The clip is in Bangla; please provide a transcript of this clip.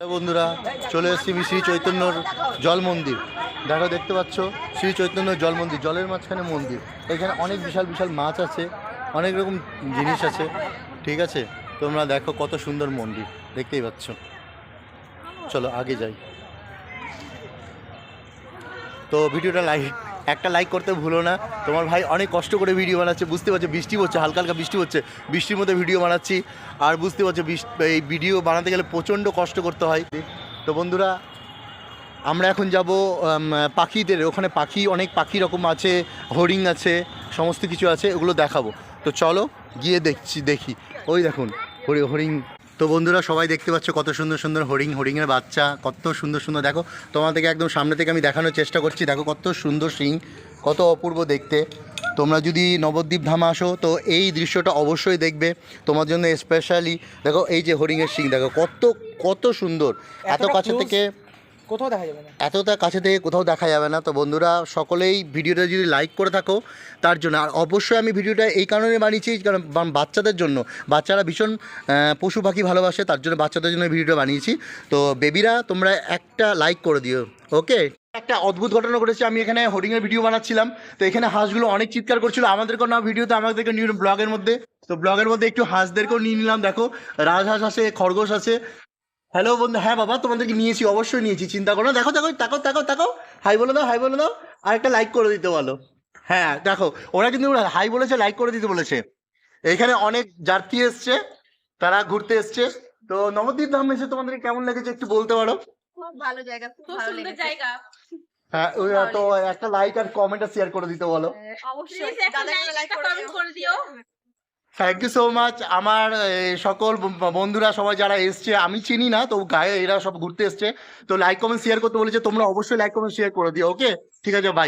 বন্ধুরা চলে এসেছি শ্রী চৈতন্যর জল মন্দির। দেখো, দেখতে পাচ্ছ শ্রী চৈতন্যর জল মন্দির, জলের মাঝখানে মন্দির। এখানে অনেক বিশাল বিশাল মাছ আছে, অনেক রকম জিনিস আছে। ঠিক আছে, তোমরা দেখো কত সুন্দর মন্দির, দেখতেই পাচ্ছ। চলো আগে যাই। তো ভিডিওটা একটা লাইক করতে ভুলো না। তোমার ভাই অনেক কষ্ট করে ভিডিও বানাচ্ছে, বুঝতে পারছো, বৃষ্টি হচ্ছে, হালকা হালকা বৃষ্টি হচ্ছে, বৃষ্টির মধ্যে ভিডিও বানাচ্ছি। আর বুঝতে পারছো এই ভিডিও বানাতে গেলে প্রচণ্ড কষ্ট করতে হয়। তো বন্ধুরা, আমরা এখন যাব পাখিদের ওখানে। অনেক পাখি রকম আছে, হরিণ আছে, সমস্ত কিছু আছে, ওগুলো দেখাবো। তো চলো গিয়ে দেখি। ওই দেখুন হরিণ। তো বন্ধুরা, সবাই দেখতে পাচ্ছ কত সুন্দর সুন্দর হরিণের বাচ্চা, কত সুন্দর সুন্দর। দেখো, তোমাদেরকে একদম সামনে থেকে আমি দেখানোর চেষ্টা করছি। দেখো কত সুন্দর সিং, কত অপূর্ব দেখতে। তোমরা যদি নবদ্বীপ ধামে আসো তো এই দৃশ্যটা অবশ্যই দেখবে, তোমার জন্য স্পেশালি। দেখো এই যে হরিণের সিং, দেখো কত কত সুন্দর। এত কাছে থেকে কোথাও দেখা যাবে না, এতটা কাছে থেকে কোথাও দেখা যাবে না। তো বন্ধুরা, সকলেই ভিডিওটা যদি লাইক করে থাকো তার জন্য। আর অবশ্যই আমি ভিডিওটা এই কারণে বানিয়েছি, কারণ বাচ্চাদের জন্য। বাচ্চারা ভীষণ পশু পাখি ভালোবাসে, তার জন্য বাচ্চাদের জন্য ভিডিওটা বানিয়েছি। তো বেবিরা, তোমরা একটা লাইক করে দিও, ওকে। একটা অদ্ভুত ঘটনা ঘটেছে। আমি এখানে হরিণের ভিডিও বানাচ্ছিলাম, তো এখানে হাঁসগুলো অনেক চিৎকার করছিল। আমাদেরকেও না ভিডিওতে, আমাদেরকে নিউ ব্লগের মধ্যে। তো ব্লগের মধ্যে একটু হাঁসদেরকেও নিয়ে নিলাম। দেখো, রাজহাঁস আছে, খরগোশ আছে। হ্যালো বন্ধু, হ্যাঁ বাবা, তোমাদেরকে নিয়েছি, অবশ্যই নিয়েছি, চিন্তা করো না। দেখো দেখো, তাকাও তাকাও তাকাও, হাই বলে দাও, হাই বলে দাও। আর একটা লাইক করে দিতে বলো। হ্যাঁ দেখো, ওরা কিন্তু হাই বলেছে, লাইক করে দিতে বলেছে। এখানে অনেক যাত্রী এসছে, তারা ঘুরতে এসছে। তো নবদ্বীপ ধাম এসে তোমাদের কেমন লেগেছে একটু বলতে পারো। খুব ভালো জায়গা, খুব সুন্দর জায়গা। হ্যাঁ, তো একটা লাইক আর কমেন্ট আর শেয়ার করে দিতে বলো। অবশ্যই একটা লাইক কমেন্ট করে দিও। Thank you so much. আমার সকল বন্ধুরা সবাই যারা এসছে, আমি চিনি না, তো গায়ে এরা সব ঘুরতে এসছে। তো লাইক কমেন্ট শেয়ার করতে বলেছে, তোমরা অবশ্যই লাইক কমেন্ট শেয়ার করে দিও, ওকে। ঠিক আছে, বাই।